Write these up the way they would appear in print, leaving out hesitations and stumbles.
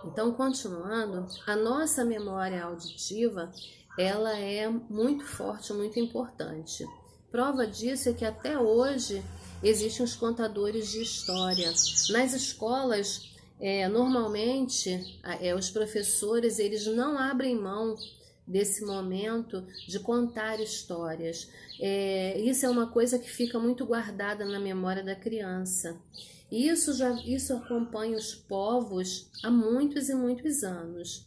Então, continuando, a nossa memória auditiva, ela é muito forte, muito importante. Prova disso é que até hoje existem os contadores de história. Nas escolas, normalmente, os professores, eles não abrem mão desse momento de contar histórias. Isso é uma coisa que fica muito guardada na memória da criança. E isso acompanha os povos há muitos e muitos anos.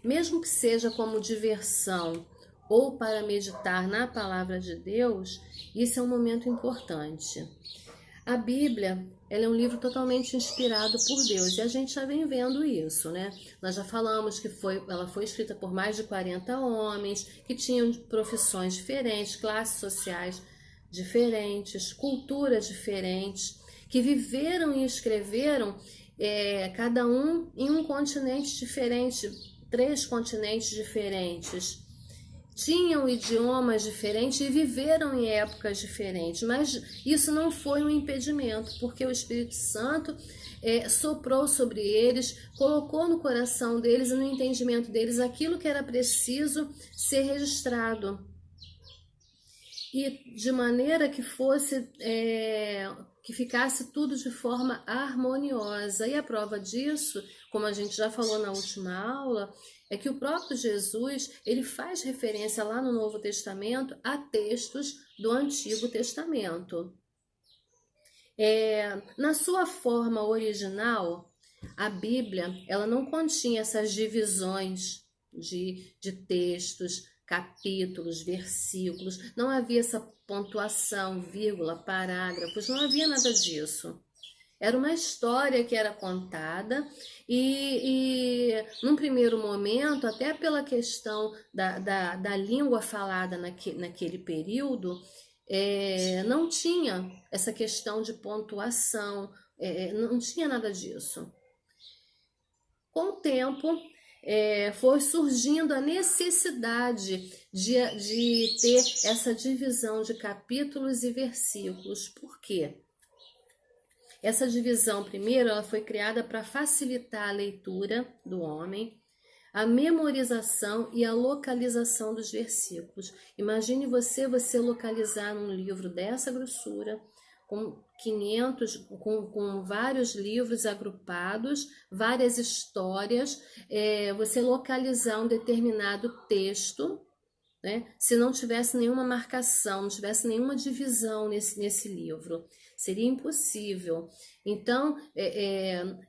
Mesmo que seja como diversão ou para meditar na palavra de Deus, isso é um momento importante. A Bíblia, ela é um livro totalmente inspirado por Deus, e a gente já vem vendo isso, né? Nós já falamos que ela foi escrita por mais de 40 homens, que tinham profissões diferentes, classes sociais diferentes, culturas diferentes, que viveram e escreveram, cada um em um continente diferente, 3 continentes diferentes. Tinham idiomas diferentes e viveram em épocas diferentes, mas isso não foi um impedimento, porque o Espírito Santo soprou sobre eles, colocou no coração deles e no entendimento deles aquilo que era preciso ser registrado. E de maneira que que ficasse tudo de forma harmoniosa. E a prova disso, como a gente já falou na última aula, é que o próprio Jesus, ele faz referência lá no Novo Testamento a textos do Antigo Testamento. Na sua forma original, a Bíblia, ela não continha essas divisões de textos, capítulos, versículos, não havia essa pontuação, vírgula, parágrafos, não havia nada disso. Era uma história que era contada e num primeiro momento, até pela questão da língua falada naquele período, não tinha essa questão de pontuação, não tinha nada disso. Com o tempo, foi surgindo a necessidade de ter essa divisão de capítulos e versículos. Por quê? Essa divisão, primeiro, ela foi criada para facilitar a leitura do homem, a memorização e a localização dos versículos. Imagine você localizar num livro dessa grossura, com 500, com vários livros agrupados, várias histórias, você localizar um determinado texto, né, se não tivesse nenhuma marcação, não tivesse nenhuma divisão nesse livro. Seria impossível. Então,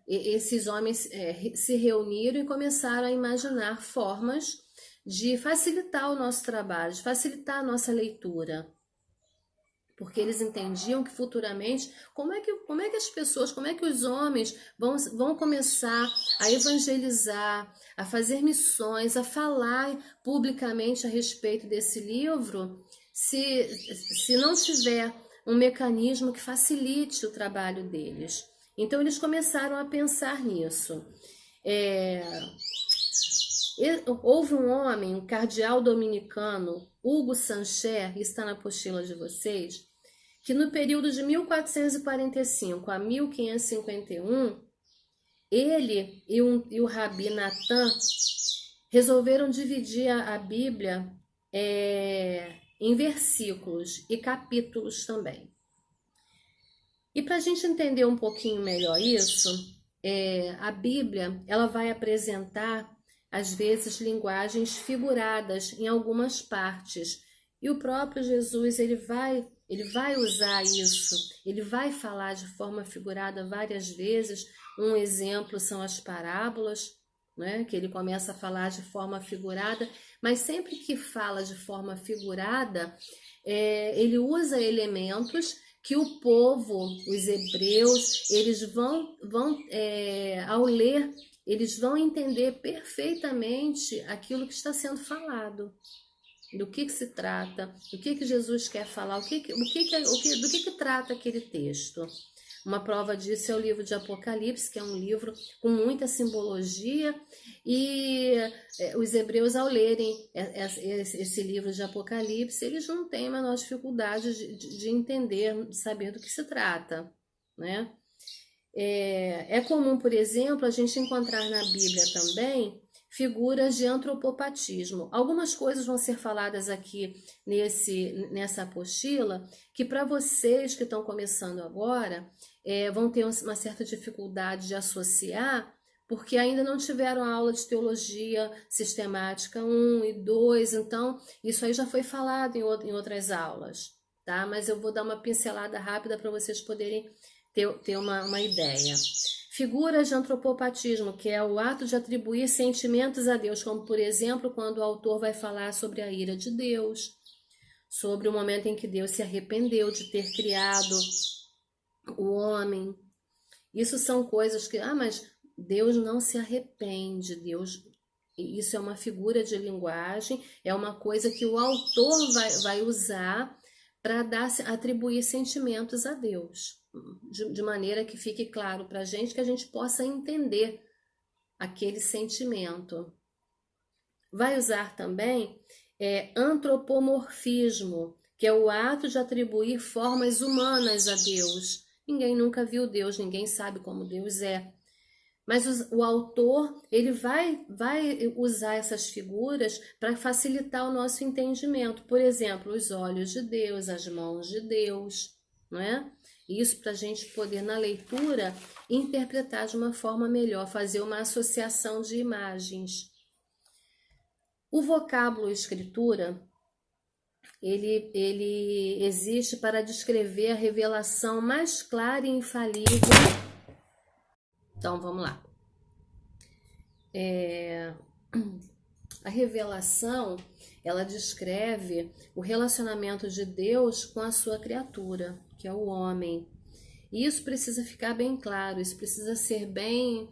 esses homens se reuniram e começaram a imaginar formas de facilitar o nosso trabalho, de facilitar a nossa leitura. Porque eles entendiam que futuramente, como é que as pessoas, como é que os homens vão começar a evangelizar, a fazer missões, a falar publicamente a respeito desse livro, se não tiver um mecanismo que facilite o trabalho deles. Então, eles começaram a pensar nisso. Houve um homem, um cardeal dominicano, Hugo Sanchez, que está na apostila de vocês, que no período de 1445 a 1551, ele e o Rabi Natan resolveram dividir a Bíblia em versículos e capítulos também. E para a gente entender um pouquinho melhor isso, a Bíblia ela vai apresentar, às vezes, linguagens figuradas em algumas partes. E o próprio Jesus ele vai usar isso, ele vai falar de forma figurada várias vezes. Um exemplo são as parábolas, né, que ele começa a falar de forma figurada, mas sempre que fala de forma figurada, ele usa elementos que o povo, os hebreus, eles vão ao ler, eles vão entender perfeitamente aquilo que está sendo falado. Do que se trata, do que Jesus quer falar, do que trata aquele texto. Uma prova disso é o livro de Apocalipse, que é um livro com muita simbologia, e os hebreus, ao lerem esse livro de Apocalipse, eles não têm a menor dificuldade de entender, de saber do que se trata, né? É comum, por exemplo, a gente encontrar na Bíblia também figuras de antropopatismo. Algumas coisas vão ser faladas aqui nessa apostila que para vocês que estão começando agora vão ter uma certa dificuldade de associar, porque ainda não tiveram aula de teologia sistemática 1 e 2, então isso aí já foi falado em outras aulas, tá? Mas eu vou dar uma pincelada rápida para vocês poderem ter uma ideia. Figuras de antropopatismo, que é o ato de atribuir sentimentos a Deus, como por exemplo, quando o autor vai falar sobre a ira de Deus, sobre o momento em que Deus se arrependeu de ter criado o homem. Isso são coisas que, mas Deus não se arrepende, isso é uma figura de linguagem, é uma coisa que o autor vai usar para atribuir sentimentos a Deus, de maneira que fique claro para a gente, que a gente possa entender aquele sentimento. Vai usar também antropomorfismo, que é o ato de atribuir formas humanas a Deus. Ninguém nunca viu Deus, ninguém sabe como Deus é. Mas o autor, ele vai usar essas figuras para facilitar o nosso entendimento. Por exemplo, os olhos de Deus, as mãos de Deus, não é? Isso para a gente poder, na leitura, interpretar de uma forma melhor, fazer uma associação de imagens. O vocábulo escritura, ele existe para descrever a revelação mais clara e infalível. Então, vamos lá. A revelação, ela descreve o relacionamento de Deus com a sua criatura, que é o homem. E isso precisa ficar bem claro, isso precisa ser bem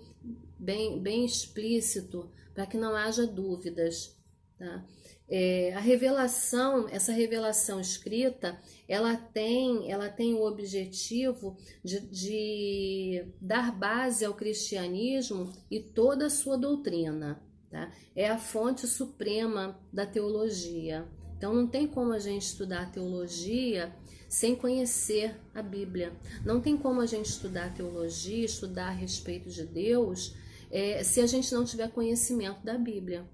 explícito, para que não haja dúvidas, tá? Essa revelação escrita, ela tem o objetivo de dar base ao cristianismo e toda a sua doutrina, tá? É a fonte suprema da teologia. Então não tem como a gente estudar teologia sem conhecer a Bíblia. Não tem como a gente estudar teologia, estudar a respeito de Deus, se a gente não tiver conhecimento da Bíblia.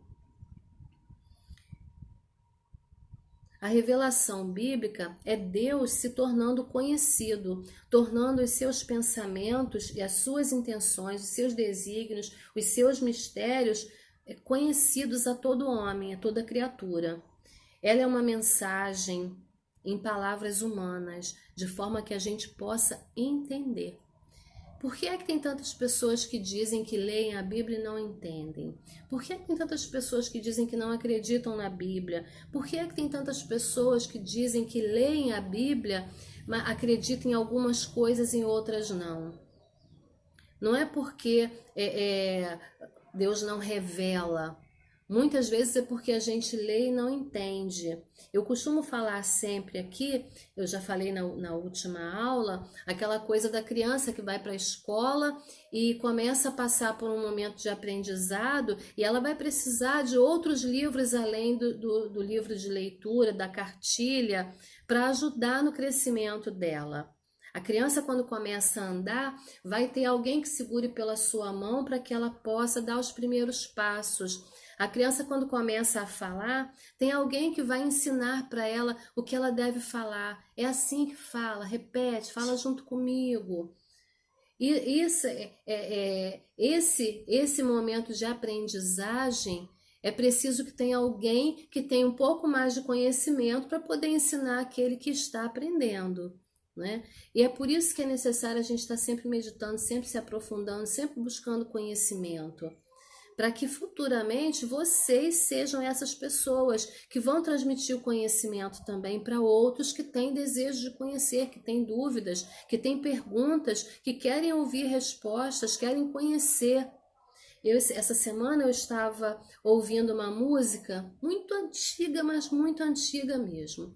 A revelação bíblica é Deus se tornando conhecido, tornando os seus pensamentos e as suas intenções, os seus desígnios, os seus mistérios conhecidos a todo homem, a toda criatura. Ela é uma mensagem em palavras humanas, de forma que a gente possa entender. Por que é que tem tantas pessoas que dizem que leem a Bíblia e não entendem? Por que é que tem tantas pessoas que dizem que não acreditam na Bíblia? Por que é que tem tantas pessoas que dizem que leem a Bíblia, mas acreditam em algumas coisas e em outras não? Não é porque Deus não revela. Muitas vezes é porque a gente lê e não entende. Eu costumo falar sempre aqui, eu já falei na última aula, aquela coisa da criança que vai para a escola e começa a passar por um momento de aprendizado e ela vai precisar de outros livros além do livro de leitura, da cartilha, para ajudar no crescimento dela. A criança, quando começa a andar, vai ter alguém que segure pela sua mão para que ela possa dar os primeiros passos. A criança, quando começa a falar, tem alguém que vai ensinar para ela o que ela deve falar. É assim que fala, repete, fala junto comigo. E esse momento de aprendizagem, é preciso que tenha alguém que tenha um pouco mais de conhecimento para poder ensinar aquele que está aprendendo, né? E é por isso que é necessário a gente estar sempre meditando, sempre se aprofundando, sempre buscando conhecimento, para que futuramente vocês sejam essas pessoas que vão transmitir o conhecimento também para outros que têm desejo de conhecer, que têm dúvidas, que têm perguntas, que querem ouvir respostas, querem conhecer. Essa semana eu estava ouvindo uma música muito antiga, mas muito antiga mesmo.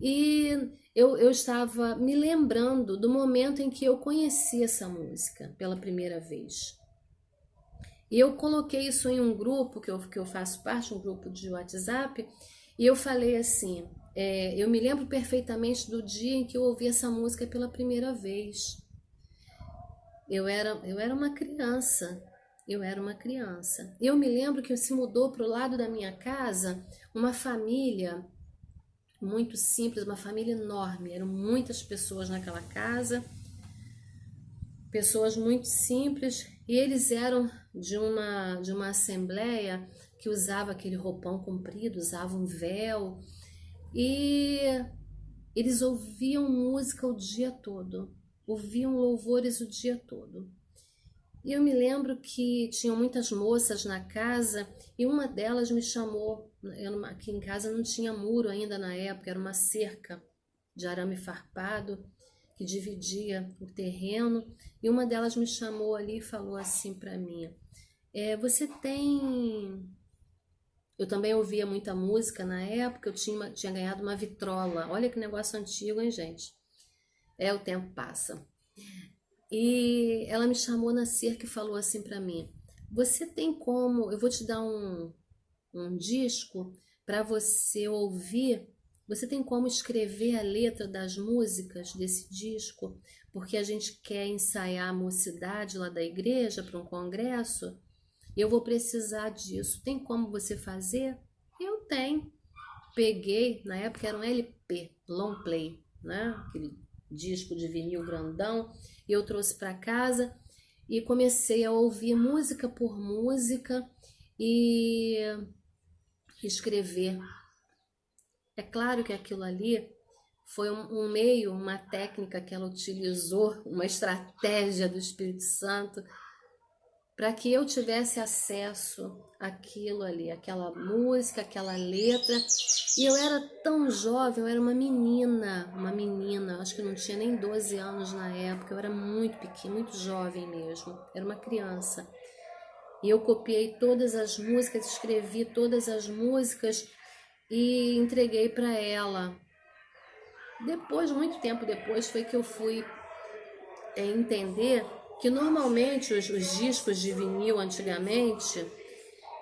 E eu estava me lembrando do momento em que eu conheci essa música pela primeira vez. E eu coloquei isso em um grupo que eu faço parte, um grupo de WhatsApp, e eu falei assim, eu me lembro perfeitamente do dia em que eu ouvi essa música pela primeira vez. Eu era uma criança. Eu era uma criança. Eu me lembro que se mudou para o lado da minha casa uma família muito simples, uma família enorme. Eram muitas pessoas naquela casa, pessoas muito simples, e eles eram de uma assembleia que usava aquele roupão comprido, usava um véu, e eles ouviam música o dia todo, ouviam louvores o dia todo. E eu me lembro que tinham muitas moças na casa e uma delas me chamou. Aqui em casa não tinha muro ainda na época, era uma cerca de arame farpado que dividia o terreno. E uma delas me chamou ali e falou assim para mim: você tem. Eu também ouvia muita música na época, eu tinha ganhado uma vitrola. Olha que negócio antigo, hein, gente? O tempo passa. E ela me chamou na cerca e falou assim para mim: você tem como, eu vou te dar um disco para você ouvir, você tem como escrever a letra das músicas desse disco, porque a gente quer ensaiar a mocidade lá da igreja para um congresso, e eu vou precisar disso, tem como você fazer? Eu tenho. Peguei, na época era um LP, long play, né? Aquele disco de vinil grandão, e eu trouxe para casa e comecei a ouvir música por música e escrever. É claro que aquilo ali foi um meio, uma técnica que ela utilizou, uma estratégia do Espírito Santo para que eu tivesse acesso àquilo ali, aquela música, aquela letra. E eu era tão jovem, eu era uma menina, acho que não tinha nem 12 anos na época, eu era muito pequena, muito jovem mesmo, era uma criança. E eu copiei todas as músicas, escrevi todas as músicas e entreguei para ela. Depois, muito tempo depois, foi que eu fui entender que normalmente os discos de vinil antigamente,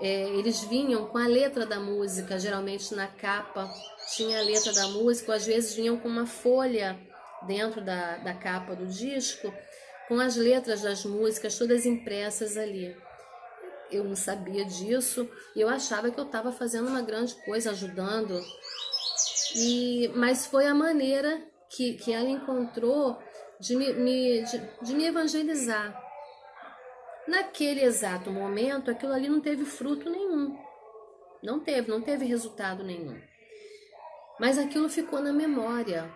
eles vinham com a letra da música, geralmente na capa tinha a letra da música, ou às vezes vinham com uma folha dentro da capa do disco, com as letras das músicas todas impressas ali. Eu não sabia disso e eu achava que eu estava fazendo uma grande coisa, ajudando. Mas foi a maneira que ela encontrou de me evangelizar. Naquele exato momento, aquilo ali não teve fruto nenhum. Não teve resultado nenhum. Mas aquilo ficou na memória.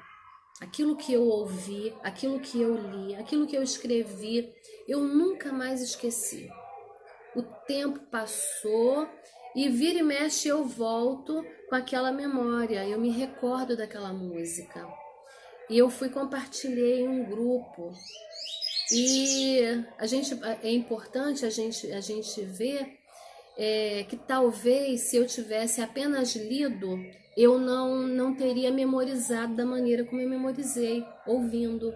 Aquilo que eu ouvi, aquilo que eu li, aquilo que eu escrevi, eu nunca mais esqueci. O tempo passou e vira e mexe eu volto com aquela memória. Eu me recordo daquela música. E eu compartilhei em um grupo. E é importante a gente ver que talvez se eu tivesse apenas lido, eu não teria memorizado da maneira como eu memorizei, ouvindo.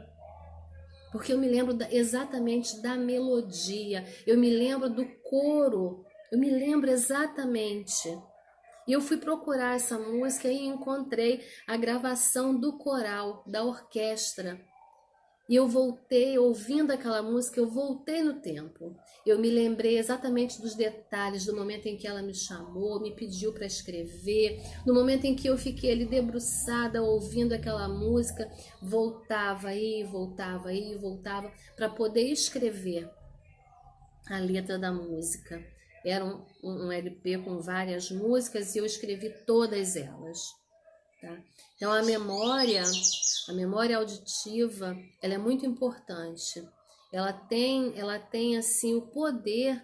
Porque eu me lembro exatamente da melodia, eu me lembro do coro, eu me lembro exatamente. E eu fui procurar essa música e encontrei a gravação do coral, da orquestra. E eu voltei, ouvindo aquela música, eu voltei no tempo. Eu me lembrei exatamente dos detalhes, do momento em que ela me chamou, me pediu para escrever, no momento em que eu fiquei ali debruçada, ouvindo aquela música, voltava para poder escrever a letra da música. Era um LP com várias músicas e eu escrevi todas elas. Tá? Então a memória auditiva, ela é muito importante. Ela tem assim o poder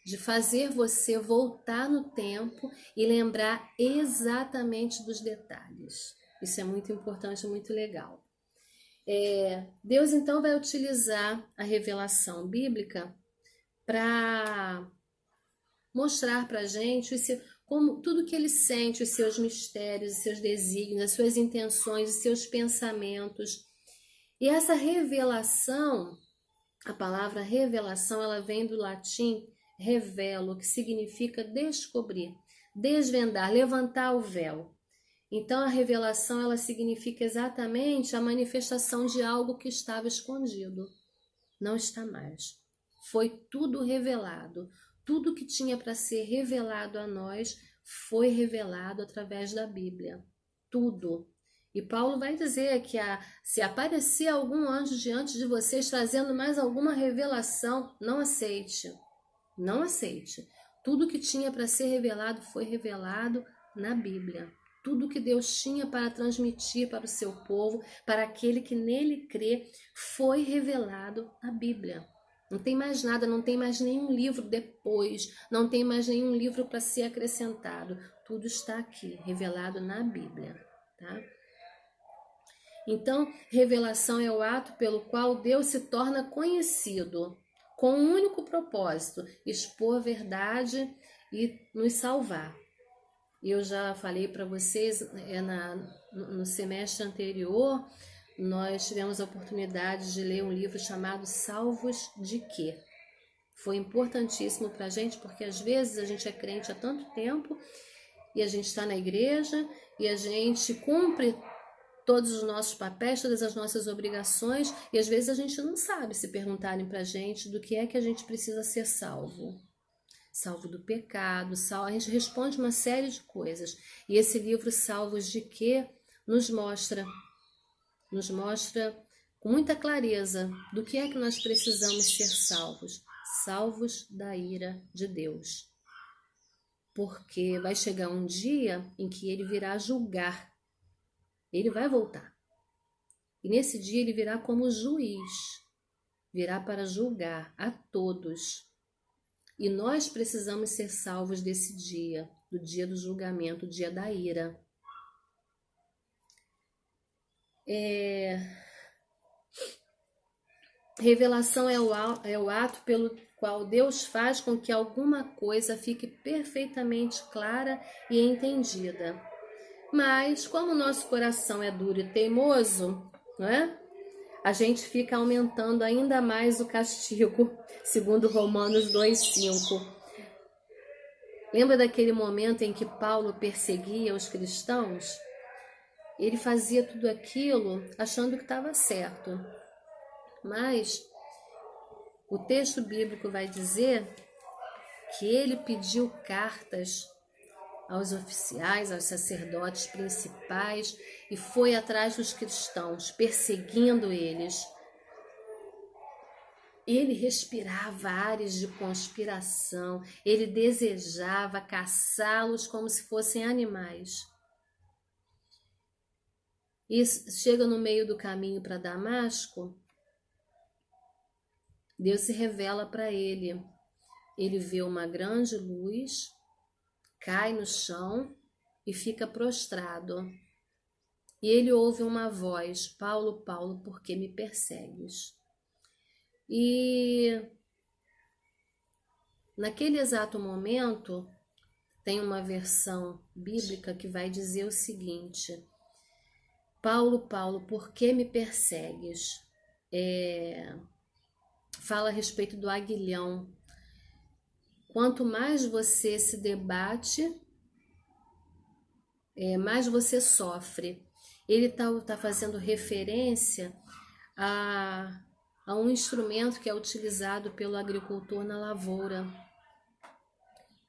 de fazer você voltar no tempo e lembrar exatamente dos detalhes. Isso é muito importante, muito legal. Deus então vai utilizar a revelação bíblica para mostrar para a gente como tudo que ele sente, os seus mistérios, os seus desígnios, as suas intenções, os seus pensamentos. E essa revelação, a palavra revelação, ela vem do latim revelo, que significa descobrir, desvendar, levantar o véu. Então a revelação, ela significa exatamente a manifestação de algo que estava escondido. Não está mais. Foi tudo revelado. Tudo que tinha para ser revelado a nós foi revelado através da Bíblia. Tudo. E Paulo vai dizer que se aparecer algum anjo diante de vocês trazendo mais alguma revelação, não aceite. Não aceite. Tudo que tinha para ser revelado foi revelado na Bíblia. Tudo que Deus tinha para transmitir para o seu povo, para aquele que nele crê, foi revelado na Bíblia. Não tem mais nada, não tem mais nenhum livro depois, não tem mais nenhum livro para ser acrescentado. Tudo está aqui, revelado na Bíblia, tá? Então, revelação é o ato pelo qual Deus se torna conhecido, com um único propósito, expor a verdade e nos salvar. Eu já falei para vocês, no semestre anterior, nós tivemos a oportunidade de ler um livro chamado Salvos de Quê? Foi importantíssimo para a gente, porque às vezes a gente é crente há tanto tempo e a gente está na igreja e a gente cumpre todos os nossos papéis, todas as nossas obrigações, e às vezes a gente não sabe, se perguntarem para a gente do que é que a gente precisa ser salvo. Salvo do pecado, a gente responde uma série de coisas. E esse livro Salvos de Quê? Nos mostra com muita clareza do que é que nós precisamos ser salvos. Salvos da ira de Deus. Porque vai chegar um dia em que ele virá julgar. Ele vai voltar. E nesse dia ele virá como juiz. Virá para julgar a todos. E nós precisamos ser salvos desse dia, do dia do julgamento, o dia da ira. Revelação é o ato pelo qual Deus faz com que alguma coisa fique perfeitamente clara e entendida. Mas, como o nosso coração é duro e teimoso, não é? A gente fica aumentando ainda mais o castigo, segundo Romanos 2,5. Lembra daquele momento em que Paulo perseguia os cristãos? Ele fazia tudo aquilo achando que estava certo. Mas o texto bíblico vai dizer que ele pediu cartas aos oficiais, aos sacerdotes principais e foi atrás dos cristãos, perseguindo eles. Ele respirava ares de conspiração, ele desejava caçá-los como se fossem animais. E chega no meio do caminho para Damasco, Deus se revela para ele. Ele vê uma grande luz, cai no chão e fica prostrado. E ele ouve uma voz: Paulo, Paulo, por que me persegues? E naquele exato momento, tem uma versão bíblica que vai dizer o seguinte: Paulo, Paulo, por que me persegues? Fala a respeito do aguilhão. Quanto mais você se debate, mais você sofre. Ele está fazendo referência a um instrumento que é utilizado pelo agricultor na lavoura.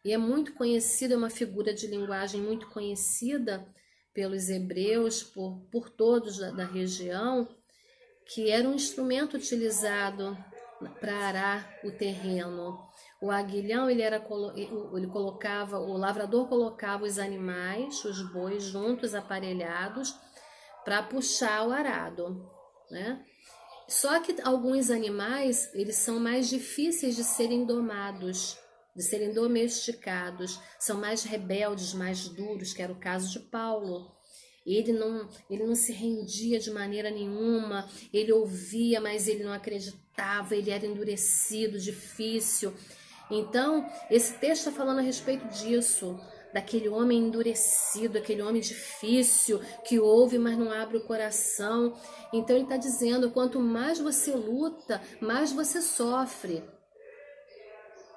E é muito conhecido, é uma figura de linguagem muito conhecida pelos hebreus, por todos da região, que era um instrumento utilizado para arar o terreno. O aguilhão, o lavrador colocava os animais, os bois juntos, aparelhados, para puxar o arado, né? Só que alguns animais, eles são mais difíceis de serem domados, de serem domesticados, são mais rebeldes, mais duros, que era o caso de Paulo. Ele não se rendia de maneira nenhuma, ele ouvia, mas ele não acreditava, ele era endurecido, difícil. Então, esse texto está falando a respeito disso, daquele homem endurecido, aquele homem difícil, que ouve, mas não abre o coração. Então, ele está dizendo, quanto mais você luta, mais você sofre.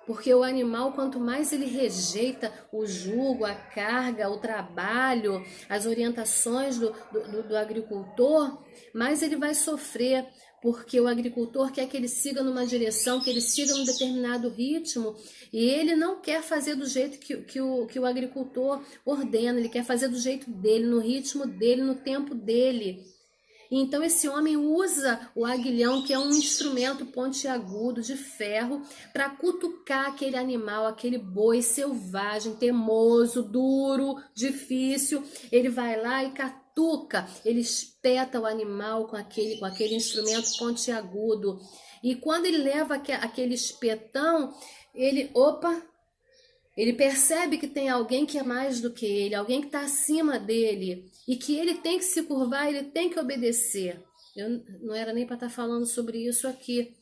Porque o animal, quanto mais ele rejeita o jugo, a carga, o trabalho, as orientações do agricultor, mais ele vai sofrer. porque o agricultor quer que ele siga numa direção, que ele siga num determinado ritmo, e ele não quer fazer do jeito que o agricultor ordena, ele quer fazer do jeito dele, no ritmo dele, no tempo dele. Então esse homem usa o aguilhão, que é um instrumento pontiagudo de ferro, para cutucar aquele animal, aquele boi selvagem, teimoso, duro, difícil. Ele vai lá e catuca, ele espeta o animal com aquele instrumento pontiagudo. E quando ele leva aquele espetão, ele percebe que tem alguém que é mais do que ele, alguém que está acima dele, e que ele tem que se curvar, ele tem que obedecer. Eu não era nem para estar falando sobre isso aqui,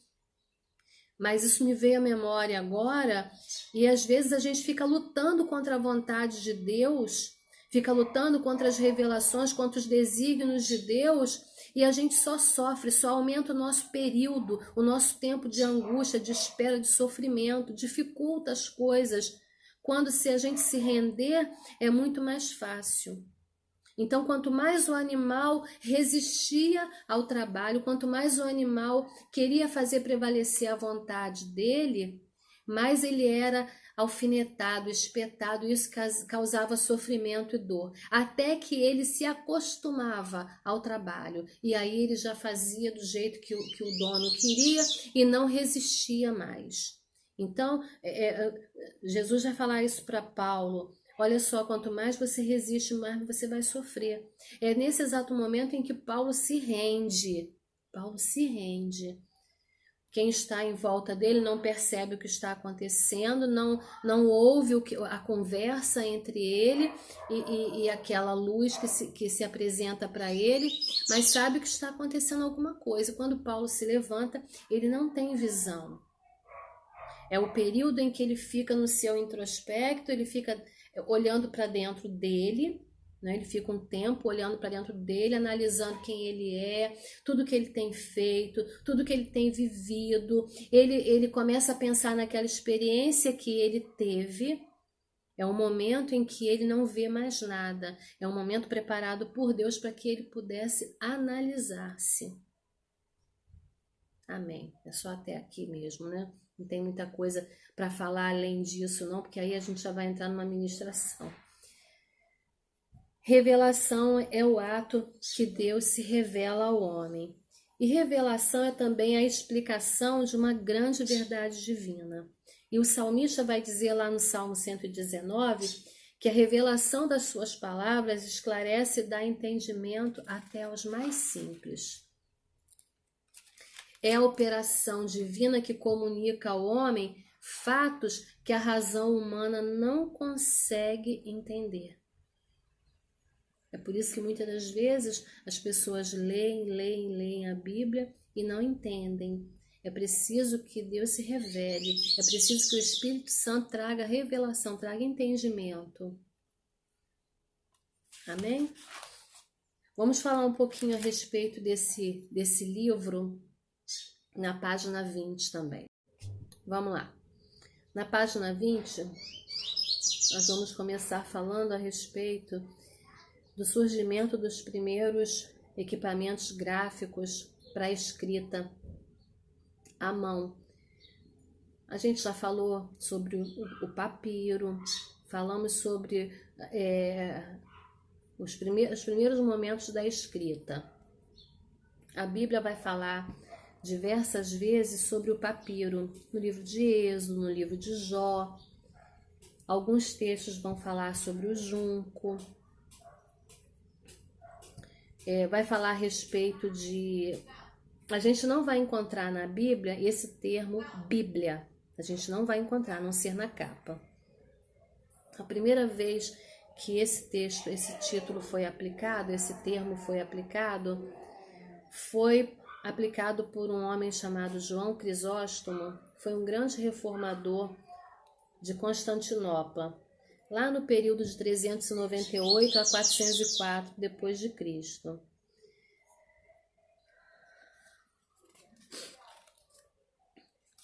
mas isso me veio à memória agora, e às vezes a gente fica lutando contra a vontade de Deus, fica lutando contra as revelações, contra os desígnios de Deus, e a gente só sofre, só aumenta o nosso período, o nosso tempo de angústia, de espera, de sofrimento, dificulta as coisas. Quando se a gente se render, é muito mais fácil. Então, quanto mais o animal resistia ao trabalho, quanto mais o animal queria fazer prevalecer a vontade dele, mais ele era alfinetado, espetado, e isso causava sofrimento e dor, até que ele se acostumava ao trabalho, e aí ele já fazia do jeito que o dono queria e não resistia mais. Então, Jesus vai falar isso para Paulo. Olha só, quanto mais você resiste, mais você vai sofrer. É nesse exato momento em que Paulo se rende. Paulo se rende. Quem está em volta dele não percebe o que está acontecendo, não ouve a conversa entre ele e aquela luz que se apresenta para ele, mas sabe que está acontecendo alguma coisa. Quando Paulo se levanta, ele não tem visão. É o período em que ele fica no seu introspecto, ele fica olhando para dentro dele, né? Ele fica um tempo olhando para dentro dele, analisando quem ele é, tudo que ele tem feito, tudo que ele tem vivido. Ele começa a pensar naquela experiência que ele teve. É um momento em que ele não vê mais nada. É um momento preparado por Deus para que ele pudesse analisar-se. Amém. É só até aqui mesmo, né? Não tem muita coisa para falar além disso, não, porque aí a gente já vai entrar numa ministração. Revelação é o ato que Deus se revela ao homem. E revelação é também a explicação de uma grande verdade divina. E o salmista vai dizer lá no Salmo 119 que a revelação das suas palavras esclarece e dá entendimento até aos mais simples. É a operação divina que comunica ao homem fatos que a razão humana não consegue entender. É por isso que muitas das vezes as pessoas leem a Bíblia e não entendem. É preciso que Deus se revele, é preciso que o Espírito Santo traga revelação, traga entendimento. Amém? Vamos falar um pouquinho a respeito desse livro na página 20 também. Vamos lá. Na página 20, nós vamos começar falando a respeito do surgimento dos primeiros equipamentos gráficos para escrita à mão. A gente já falou sobre o papiro, falamos sobre os primeiros momentos da escrita. A Bíblia vai falar diversas vezes sobre o papiro, no livro de Êxodo, no livro de Jó. Alguns textos vão falar sobre o junco. Vai falar a respeito de... A gente não vai encontrar na Bíblia esse termo Bíblia. A gente não vai encontrar, a não ser na capa. A primeira vez que esse título foi aplicado, esse termo foi aplicado por um homem chamado João Crisóstomo. Foi um grande reformador de Constantinopla, lá no período de 398 a 404 depois de Cristo.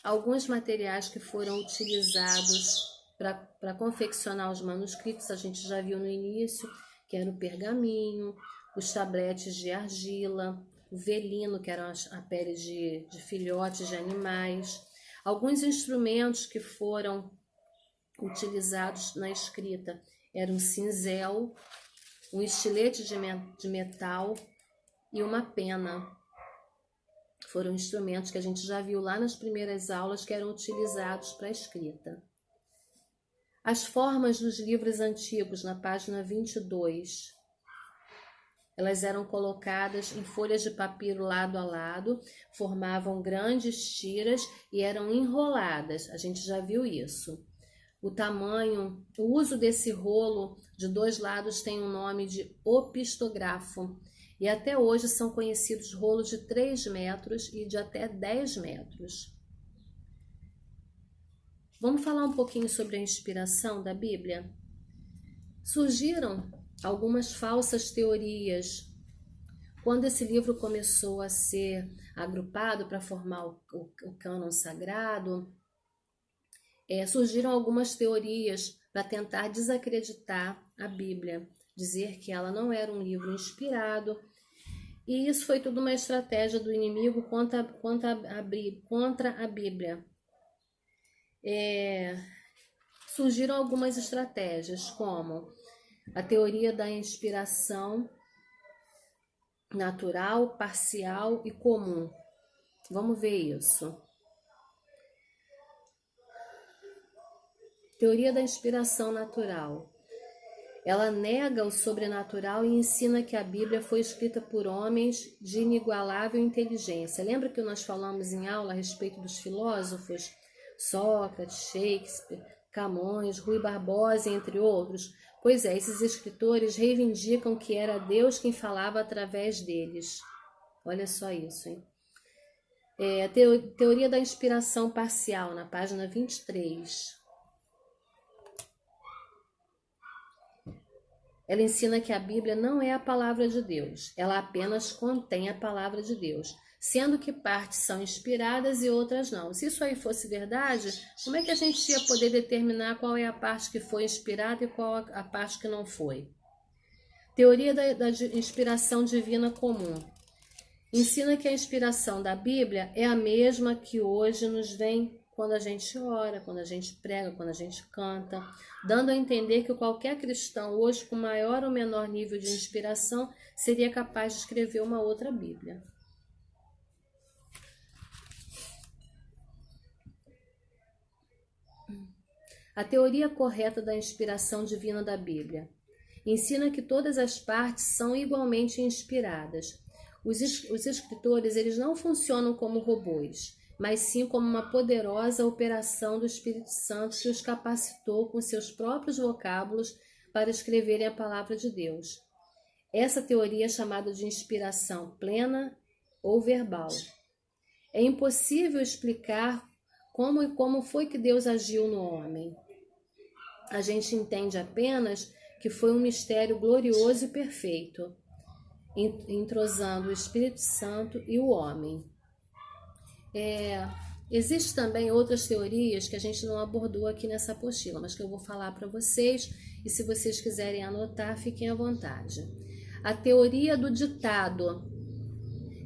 Alguns materiais que foram utilizados para confeccionar os manuscritos, a gente já viu no início, que era o pergaminho, os tabletes de argila, o velino, que era a pele de filhotes de animais. Alguns instrumentos que foram utilizados na escrita eram um cinzel, um estilete de metal e uma pena. Foram instrumentos que a gente já viu lá nas primeiras aulas que eram utilizados para a escrita. As formas dos livros antigos, na página 22, elas eram colocadas em folhas de papiro lado a lado, formavam grandes tiras e eram enroladas. A gente já viu isso. O tamanho, o uso desse rolo de 2 lados tem um nome de opistografo. E até hoje são conhecidos rolos de 3 metros e de até 10 metros. Vamos falar um pouquinho sobre a inspiração da Bíblia? Surgiram algumas falsas teorias. Quando esse livro começou a ser agrupado para formar o cânon sagrado, surgiram algumas teorias para tentar desacreditar a Bíblia, dizer que ela não era um livro inspirado. E isso foi tudo uma estratégia do inimigo contra a Bíblia. Surgiram algumas estratégias, como a teoria da inspiração natural, parcial e comum. Vamos ver isso. Teoria da inspiração natural. Ela nega o sobrenatural e ensina que a Bíblia foi escrita por homens de inigualável inteligência. Lembra que nós falamos em aula a respeito dos filósofos? Sócrates, Shakespeare, Camões, Rui Barbosa, entre outros. Pois é, esses escritores reivindicam que era Deus quem falava através deles. Olha só isso, hein? Teoria da inspiração parcial, na página 23. Ela ensina que a Bíblia não é a palavra de Deus, ela apenas contém a palavra de Deus, sendo que partes são inspiradas e outras não. Se isso aí fosse verdade, como é que a gente ia poder determinar qual é a parte que foi inspirada e qual a parte que não foi? Teoria da inspiração divina comum. Ensina que a inspiração da Bíblia é a mesma que hoje nos vem quando a gente ora, quando a gente prega, quando a gente canta, dando a entender que qualquer cristão hoje com maior ou menor nível de inspiração seria capaz de escrever uma outra Bíblia. A teoria correta da inspiração divina da Bíblia ensina que todas as partes são igualmente inspiradas. Os escritores eles não funcionam como robôs, mas sim como uma poderosa operação do Espírito Santo que os capacitou com seus próprios vocábulos para escreverem a palavra de Deus. Essa teoria é chamada de inspiração plena ou verbal. É impossível explicar como foi que Deus agiu no homem. A gente entende apenas que foi um mistério glorioso e perfeito, entrosando o Espírito Santo e o homem. Existem também outras teorias que a gente não abordou aqui nessa apostila, mas que eu vou falar para vocês, e se vocês quiserem anotar, fiquem à vontade. A teoria do ditado,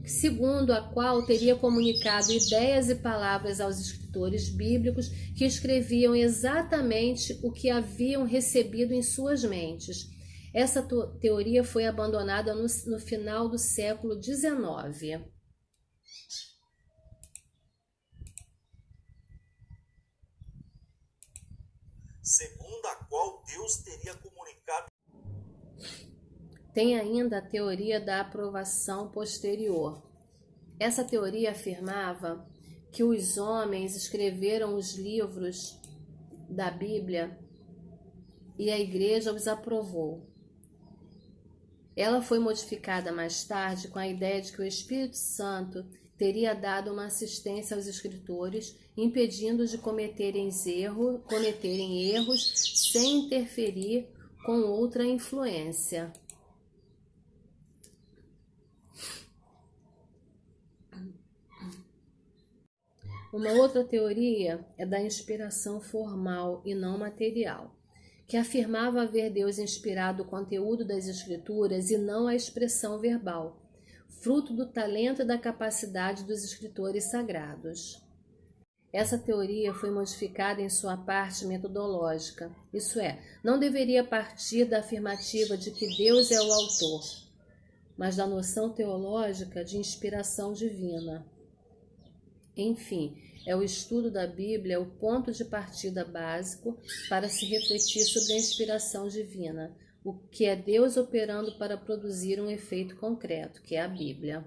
segundo a qual teria comunicado ideias e palavras aos escritores bíblicos que escreviam exatamente o que haviam recebido em suas mentes. Essa teoria foi abandonada no final do século XIX. Segundo a qual Deus teria comunicado. Tem ainda a teoria da aprovação posterior. Essa teoria afirmava que os homens escreveram os livros da Bíblia e a igreja os aprovou. Ela foi modificada mais tarde com a ideia de que o Espírito Santo teria dado uma assistência aos escritores, impedindo-os de cometerem erros sem interferir com outra influência. Uma outra teoria é da inspiração formal e não material, que afirmava haver Deus inspirado o conteúdo das Escrituras e não a expressão verbal. fruto do talento e da capacidade dos escritores sagrados. Essa teoria foi modificada em sua parte metodológica, isso é, não deveria partir da afirmativa de que Deus é o autor, mas da noção teológica de inspiração divina. Enfim, o estudo da Bíblia é o ponto de partida básico para se refletir sobre a inspiração divina, o que é Deus operando para produzir um efeito concreto, que é a Bíblia.